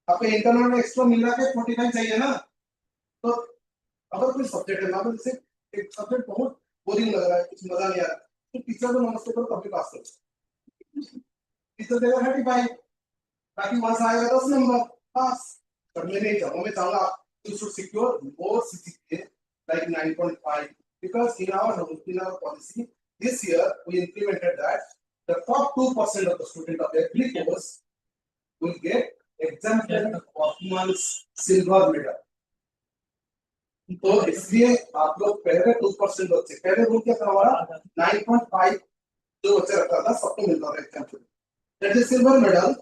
आपको इंटरनल में एक्स्ट्रा मिल रहा है 45 चाहिए ना। तो अगर कोई सब्जेक्ट है ना, जैसे एक सब्जेक्ट बहुत बोरिंग लग रहा है, कुछ मजा नहीं आ रहा, तो टीचर को नमस्ते करो तभी पास करो, टीचर देगा 35, ताकि वहां से आएगा 10 नंबर पास। पर मैं नहीं चाहूंगा, मैं चाहूंगा you should secure more CGPA like 9.5 because in our policy this year we implemented that the top 2% of the student of every course will get exempted performance silver medal. तो इसलिए आप लोग पहले 2% बच्चे, पहले रूल क्या था हमारा 9.5 जो बच्चा रखता था सबको मिलता था example, that is silver medal.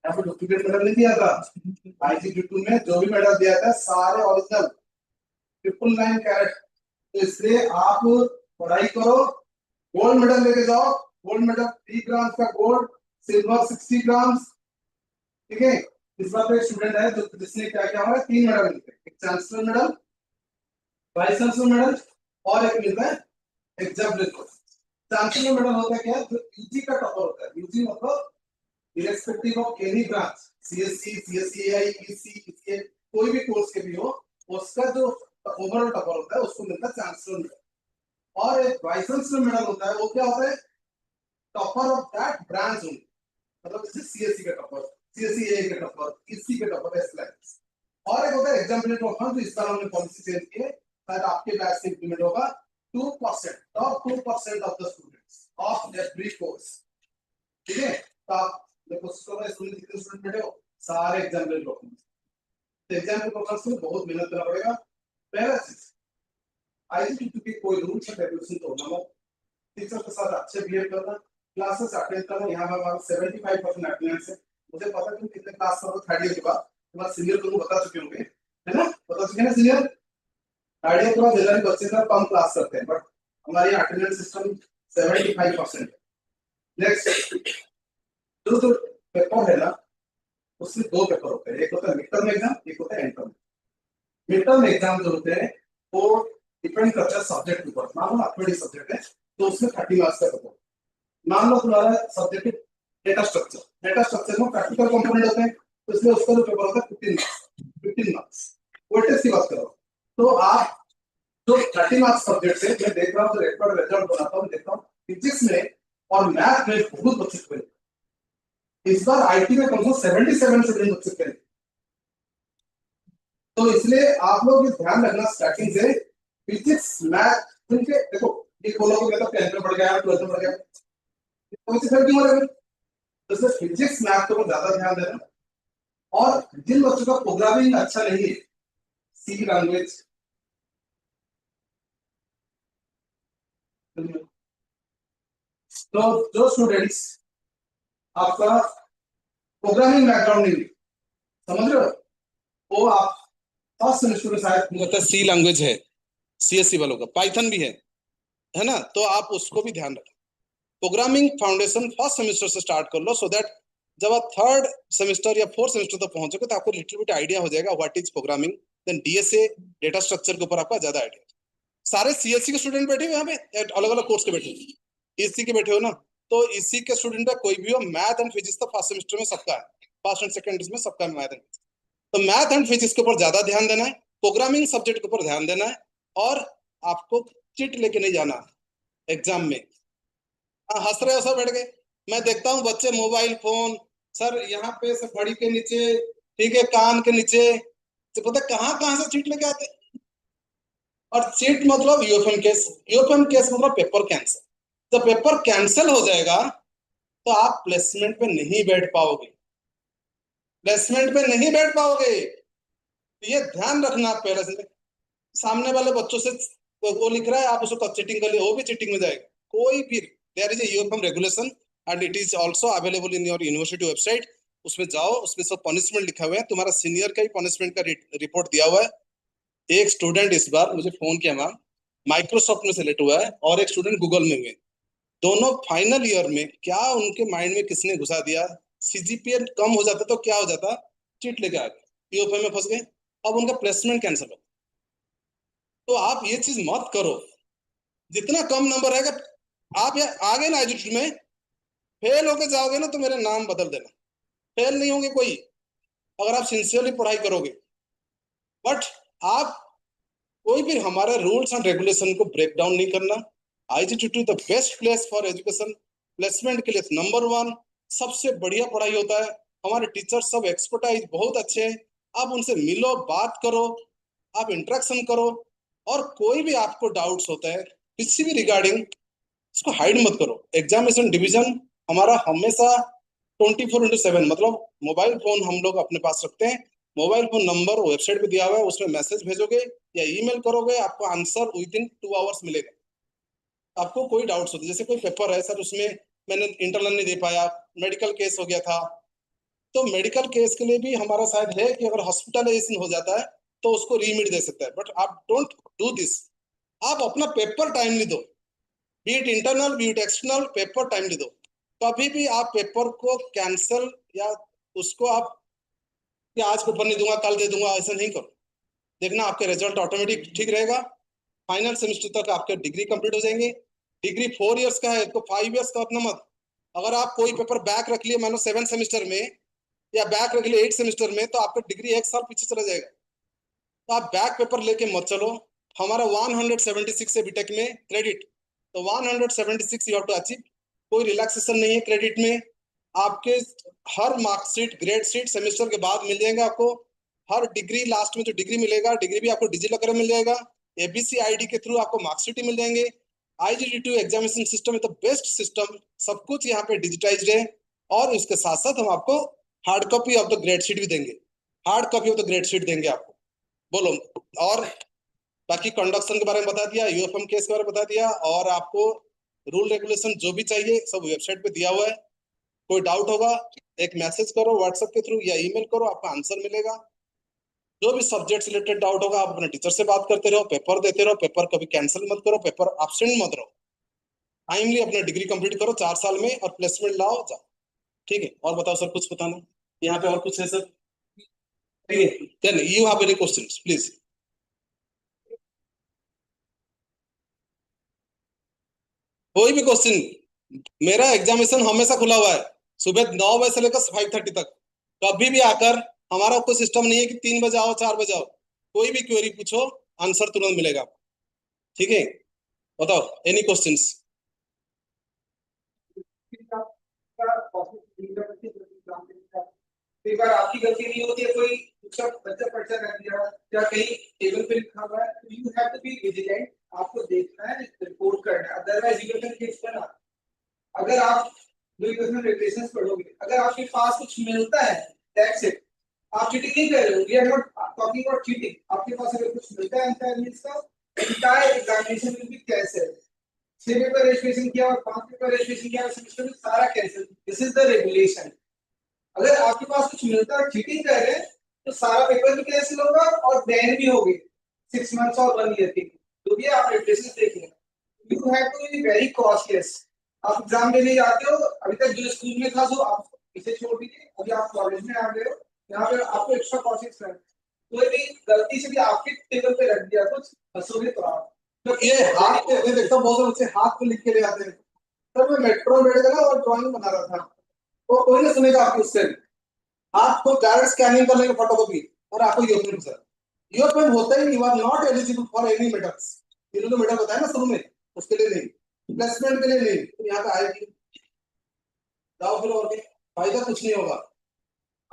आपको डुप्लीकेट मेडल नहीं दिया था, IGT2 में जो भी मेडल दिया था सारे ओरिजिनल 999 कैरेट। तो इसलिए आप पढ़ाई करो, गोल्ड मेडल लेके जाओ, गोल्ड मेडल 3 ग्राम का गोल्ड, सिल्वर 60 ग्राम, ठीक है। इस बार एक स्टूडेंट है जो जिसने क्या किया हमारा 3 मेडल मिलते हैं, एक chancellor medal, vice chancellor medal और एक मिलता है एग्जाम्पल। चांसलर मेडल होता है क्या, जो यूजी का टॉपर होता है, यूजी मतलब irrespective of any branch, CSC, CSCI, EC, ECA, कोई भी कोर्स के भी हो, उसका जो ओवरऑल टॉपर होता है उसको मिलता है चांसलर मेडल। और एक वाइस चांसलर मेडल होता है, वो क्या होता है, topper of that branch only, मतलब जैसे CSC का टॉपर, CSCI का टॉपर, EC का टॉपर ऐसा है। और एक होता है एग्जाम्पल टॉपर, जो इस साल हमने पॉलिसी चेंज की है, शायद आपके बैच से इंप्लीमेंट होगा, 2%, top 2% of the students of every course, ठीक है। तो आप देखो स्टूडेंट बैठे हो सारे एग्जाम के डॉक्यूमेंट्स, तो एग्जाम के प्रोसेस में बहुत मेहनत करना पड़ेगा। पहला चीज IGT2 के कोई रूल्स एंड रेगुलेशन तोड़ना मत, टीचर के साथ अच्छे बिहेव करना, क्लासेस अटेंड करना। यहाँ पर हमारा 75% अटेंडेंस है, मुझे पता है कितने क्लास करो थर्ड ईयर के बाद, तुम्हारा सीनियर को बता चुके होंगे, है ना, बता चुके हैं सीनियर। थर्ड ईयर के बाद जनरली बच्चे का कम क्लास करते हैं, बट हमारे अटेंडेंस सिस्टम 75%। नेक्स्ट जो पेपर है ना, उसमें 2 पेपर होते हैं, एक होता है मिड टर्म एग्जाम, एक होता है and term. Mid term exam जो होते हैं वो डिपेंड करता है सब्जेक्ट के ऊपर। मान लो मैथमेटिक्स सब्जेक्ट है तो उसमें 30 मार्क्स का पेपर। मान लो तुम्हारा सब्जेक्ट डेटा स्ट्रक्चर में प्रैक्टिकल कंपोनेंट होते हैं, तो इसमें उसका जो पेपर होता है 15 मार्क्स। वेटेज की बात करो तो आप जो 30 मार्क्स सब्जेक्ट है, मैं देख रहा हूँ रिजल्ट बनाता हूँ, देखता हूँ फिजिक्स में और मैथ में बहुत बच्चे हुए। इस बार IT में कम से कम 77 स्टूडेंट बच्चे करें, तो इसलिए आप लोग ये ध्यान रखना स्टार्टिंग से, फिजिक्स मैथ उनके देखो, ये बोलोगे मैं तो 10th में पढ़ गया 12th में पढ़ गया, तो इसे फिर क्यों मरेंगे? तो फिजिक्स मैथ को ज्यादा ध्यान देना। और जिन बच्चों का प्रोग्रामिंग अच्छा नहीं है, C लैंग्वेज, तो जो स्टूडेंट्स आपका प्रोग्रामिंग बैकग्राउंड नहीं, समझ रहे हो, वो आप फर्स्ट सेमेस्टर में शायद मतलब C लैंग्वेज है, CSC वालों का पाइथन भी है ना, तो आप उसको भी ध्यान रखें। प्रोग्रामिंग फाउंडेशन फर्स्ट सेमेस्टर से स्टार्ट कर लो, सो दैट जब आप 3rd सेमेस्टर या 4th सेमेस्टर तक पहुंचोगे तो आपको लिटिल बिट आइडिया हो जाएगा what is programming, then DSA data structure के ऊपर आपका ज्यादा आइडिया। सारे CSC के स्टूडेंट बैठे हुए यहाँ पे, अलग अलग कोर्स के बैठे हुए, EC के बैठे हो ना, तो EC के स्टूडेंट का कोई भी हो, मैथ एंड फिजिक्स तो फर्स्ट सेमेस्टर में सबका है, फर्स्ट एंड सेकंड इसमें सबका मैथ एंड, तो मैथ एंड फिजिक्स के ऊपर ज्यादा ध्यान देना है, प्रोग्रामिंग सब्जेक्ट के ऊपर ध्यान देना है, और आपको चिट लेके नहीं जाना एग्जाम में। हंस रहे हो सब बैठ गए। मैं देखता हूँ बच्चे मोबाइल फोन, सर यहाँ पे से घड़ी के नीचे, ठीक है, कान के नीचे, तो पता कहाँ कहाँ से चीट लेके आते। और चीट मतलब यूएफएम केस, यूएफएम केस मतलब पेपर कैंसिल। जब पेपर कैंसिल हो जाएगा तो आप प्लेसमेंट पे नहीं बैठ पाओगे, प्लेसमेंट पे नहीं बैठ पाओगे। ये ध्यान रखना पहले से। सामने वाले बच्चों से वो लिख रहा है, आप उसको चीटिंग कर लिया, वो भी चीटिंग में जाएगा। कोई भी, there is a UFM regulation and it is also available in your university website. उसमें जाओ, उसमें सब पनिशमेंट लिखा हुआ है, तुम्हारा सीनियर का ही पनिशमेंट का रिपोर्ट दिया हुआ है। एक स्टूडेंट इस बार मुझे फोन किया, मैम माइक्रोसॉफ्ट में सेलेक्ट हुआ है और एक स्टूडेंट गूगल में हुए, दोनों फाइनल ईयर में क्या उनके माइंड में किसने घुसा दिया, सीजीपीए कम हो जाता तो क्या हो जाता, चीट लेके आ गए, यूएफएम में फंस गए, अब उनका प्लेसमेंट कैंसिल हो। तो आप ये चीज मत करो, जितना कम नंबर रहेगा। आप आगे ना एजुकेशन में फेल होके जाओगे ना तो मेरा नाम बदल देना, फेल नहीं होंगे कोई, अगर आप सिंसियरली पढ़ाई करोगे। बट आप कोई भी हमारे रूल्स एंड रेगुलेशन को ब्रेक डाउन नहीं करना। IGTT the best place for education, placement के लिए नंबर 1, सबसे बढ़िया पढ़ाई होता है, हमारे टीचर सब एक्सपर्टाइज बहुत अच्छे हैं। आप उनसे मिलो, बात करो, आप इंटरेक्शन करो, और कोई भी आपको डाउट्स होता है किसी भी रिगार्डिंग, इसको हाइड मत करो। एग्जामिनेशन डिवीजन हमारा हमेशा 24/7, मतलब मोबाइल फोन हम लोग अपने पास रखते हैं, मोबाइल फोन नंबर वेबसाइट पे दिया हुआ है, उसमें मैसेज भेजोगे या ईमेल करोगे, आपको आंसर विद इन 2 आवर्स मिलेगा। आपको कोई डाउट्स होते, जैसे कोई पेपर है सर उसमें मैंने इंटरनल नहीं दे पाया, मेडिकल केस हो गया था, तो मेडिकल केस के लिए भी हमारा शायद है कि अगर हॉस्पिटलाइजेशन हो जाता है तो उसको रीमिट दे सकता है। बट आप डोंट डू दिस, आप अपना पेपर टाइमली दो, B it internal B it external, paper timely दो। कभी भी आप पेपर को कैंसिल या उसको आप कि आज पेपर नहीं दूंगा कल दे दूंगा, ऐसा नहीं करो। देखना आपके रिजल्ट ऑटोमेटिक ठीक रहेगा, फाइनल सेमेस्टर तक आपके डिग्री कंप्लीट हो जाएंगे। डिग्री 4 इयर्स का है तो 5 इयर्स का अपना मत। अगर आप कोई पेपर बैक रख लिए मान लो 7 सेमेस्टर में, या बैक रख लिए 8 सेमेस्टर में, तो आपका डिग्री 1 साल पीछे चला जाएगा। तो आप बैक पेपर लेके मत चलो। हमारा 176 है बीटेक में क्रेडिट, तो 176 यू हैव टू अचीव। कोई रिलैक्सेशन नहीं है क्रेडिट में। आपके हर मार्कशीट, ग्रेड शीट सेमेस्टर के बाद मिल जाएगा आपको। हर डिग्री लास्ट में जो डिग्री मिलेगा, डिग्री भी आपको डिजिलॉकर में मिल जाएगा, एबीसी आईडी के थ्रू आपको मार्कशीट ही मिल जाएंगे। आईजीडी2 एग्जामिनेशन सिस्टम है तो बेस्ट सिस्टम, सब कुछ यहाँ पे डिजिटाइज्ड है। और इसके साथ साथ हम आपको hard copy of the grade sheet भी देंगे, hard copy of the grade sheet देंगे आपको। बोलो, और बाकी कंडक्शन के बारे में बता दिया, यूएफएम केस के बारे में बता दिया, और आपको रूल रेगुलेशन जो भी चाहिए सब वेबसाइट पे दिया हुआ है। कोई डाउट होगा एक मैसेज करो व्हाट्सएप के थ्रू या ईमेल करो, आपका आंसर मिलेगा। जो भी सब्जेक्ट रिलेटेड डाउट होगा आप अपने टीचर से बात करते रहो, पेपर देते रहो, पेपर कभी कैंसिल मत करो, पेपर एब्सेंट मत रहो। टाइमली अपना डिग्री कंप्लीट करो 4 साल में और प्लेसमेंट लाओ, जाओ। ठीक है, और बताओ सर, कुछ बताना यहाँ पे, और कुछ है sir? Then you have any questions please. कोई भी क्वेश्चन, मेरा एग्जामिनेशन हमेशा खुला हुआ है, सुबह 9 बजे से लेकर 5:30 तक। कभी भी आकर, हमारा कोई सिस्टम नहीं है कि 3 बजे आओ 4 बजे आओ, कोई भी क्वेरी पूछो आंसर तुरंत मिलेगा। ठीक है, बताओ एनी क्वेश्चंस? कई बार आपकी गलती नहीं होती है, कोई दूसरा बच्चा पर्चा कर दिया या कहीं टेबल पे लिखा हुआ है, you have to be vigilant, आपको देखना है, रिपोर्ट करना है, अदरवाइज यू कैन केस बना। अगर आप रेगुलेशंस पढ़ोगे, अगर आपके पास कुछ मिलता है, दैट्स इट, आप चीटिंग नहीं कर रहे हो, we are not talking about cheating. आपके पास अगर कुछ मिलता है entire examination will be cancelled. 6 paper registration किया और 5 पेपर रजिस्ट्रेशन किया सेमेस्टर में, सारा cancel. This is the regulation. अगर आपके पास कुछ मिलता है, चीटिंग कर रहे हैं, तो सारा पेपर भी कैंसिल होगा और बैन भी होगी 6 मंथ्स और 1 ईयर के। तो भी आप रेगुलेशंस देख लें। You have to be very cautious. आप एग्जाम देने जाते हो, अभी तक जो स्कूल में था सो आप इसे छोड़ दीजिए, अभी आप कॉलेज में आ गए हो, यहाँ पे आपको एक्स्ट्रा कॉशियस करना। कोई भी गलती से भी आपके टेबल पे रख दिया कुछ, हंसोगे तो आप। तो ये हाथ पे देखता हूँ, बहुत सारे बच्चे हाथ पे लिख के ले आते हैं। सर मैं मेट्रो में बैठ गया ना और ड्राइंग बना रहा था, तो कोई नहीं सुनेगा आपकी उससे। आपको डायरेक्ट स्कैनिंग कर लेंगे फोटोकॉपी और आपको यूएसएन सर यूएसएन होता ही you are not eligible for any medals. इन्होंने मेडल बताया ना शुरू में, उसके लिए नहीं, प्लेसमेंट के लिए नहीं, तो यहाँ पे आएगी जाओ फिर, और फायदा कुछ नहीं होगा।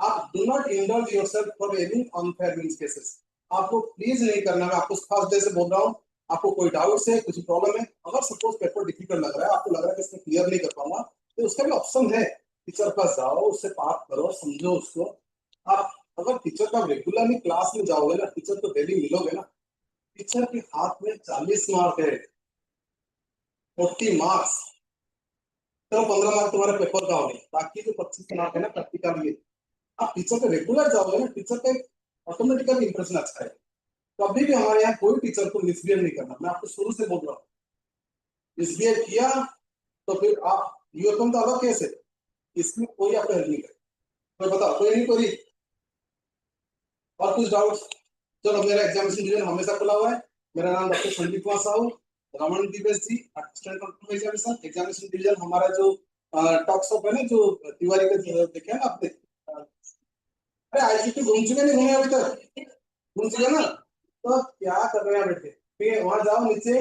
आप do not indulge yourself for any unfair means cases. आपको प्लीज नहीं करना, मैं आपको फर्स्ट डे से बोल रहा हूँ। आपको कोई डाउट है, कुछ प्रॉब्लम है, अगर सपोज पेपर डिफिकल्ट लग रहा है, आपको लग रहा है कि इसमें क्लियर नहीं कर पाऊंगा, तो उसका भी ऑप्शन है, टीचर पास जाओ, उससे बात करो, समझो उसको। आप अगर टीचर का रेगुलरली क्लास में जाओगे ना, टीचर तो डेली मिलोगे ना, टीचर के हाथ में 40 मार्क है, 40 मार्क्स, तो 15 मार्क तुम्हारे पेपर का होंगे, बाकी जो 25 मार्क है ना प्रैक्टिकल ये। आप टीचर पे रेगुलर जाओगे ना, टीचर का ऑटोमेटिकली इंप्रेशन अच्छा है। कभी भी हमारे यहाँ कोई टीचर को मिसबिहेव नहीं करना, मैं आपको शुरू से बोल रहा हूँ। मिसबिहेव किया तो फिर आप यूएसएन तो अलग केस है, इसमें कोई आपको हेल्प नहीं करे। कोई बताओ, कोई नहीं, कोई और कुछ डाउट्स? चलो, मेरा एग्जामिनेशन डिवीजन हमेशा खुला हुआ है। मेरा नाम doctor Sandeep Kumar Sahu, Raman Divesh ji, assistant control examination. Examination division हमारा जो टॉक शॉप है ना, जो तिवारी का देखे ना आपने, अरे आईसीटी घूम चुके नहीं, घूमे अभी तक? घूम चुके ना? तो क्या कर रहे हैं बैठे? ठीक है, वहां जाओ, नीचे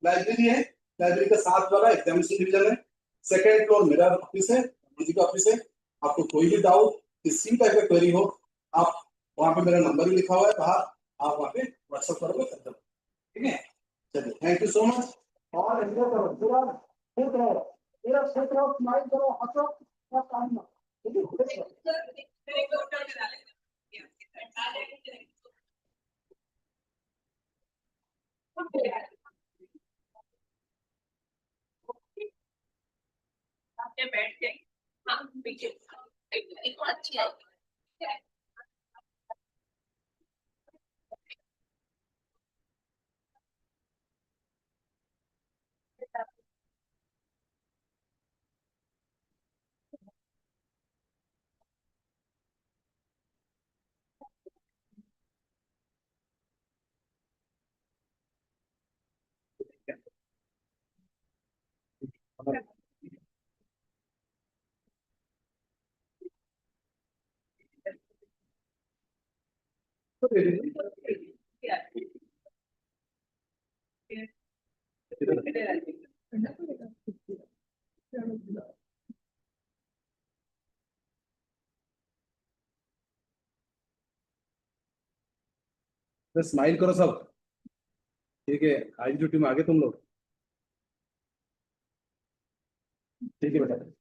लाइब्रेरी है, लाइब्रेरी का 7 वाला एग्जामिनेशन डिवीजन है, सेकंड फ्लोर मेरा ऑफिस है, जी का ऑफिस है। आपको कोई भी डाउट, किसी टाइप का क्वेरी हो, आप वहां पे मेरा नंबर भी लिखा हुआ है बाहर, आप वहां पे व्हाट्सएप करोगे, कर दो। ठीक है, चलिए, थैंक यू सो मच। और एंजॉय करो, पूरा खुश रहो, पूरा खुश रहो, स्माइल करो, हंसो, सब काम ना, ठीक है, खुश रहो। बैठ जाए, हाँ पीछे एक अच्छी है। तो स्माइल करो सब, ठीक है, आज ड्यूटी में आगे तुम लोग, ठीक है बेटा।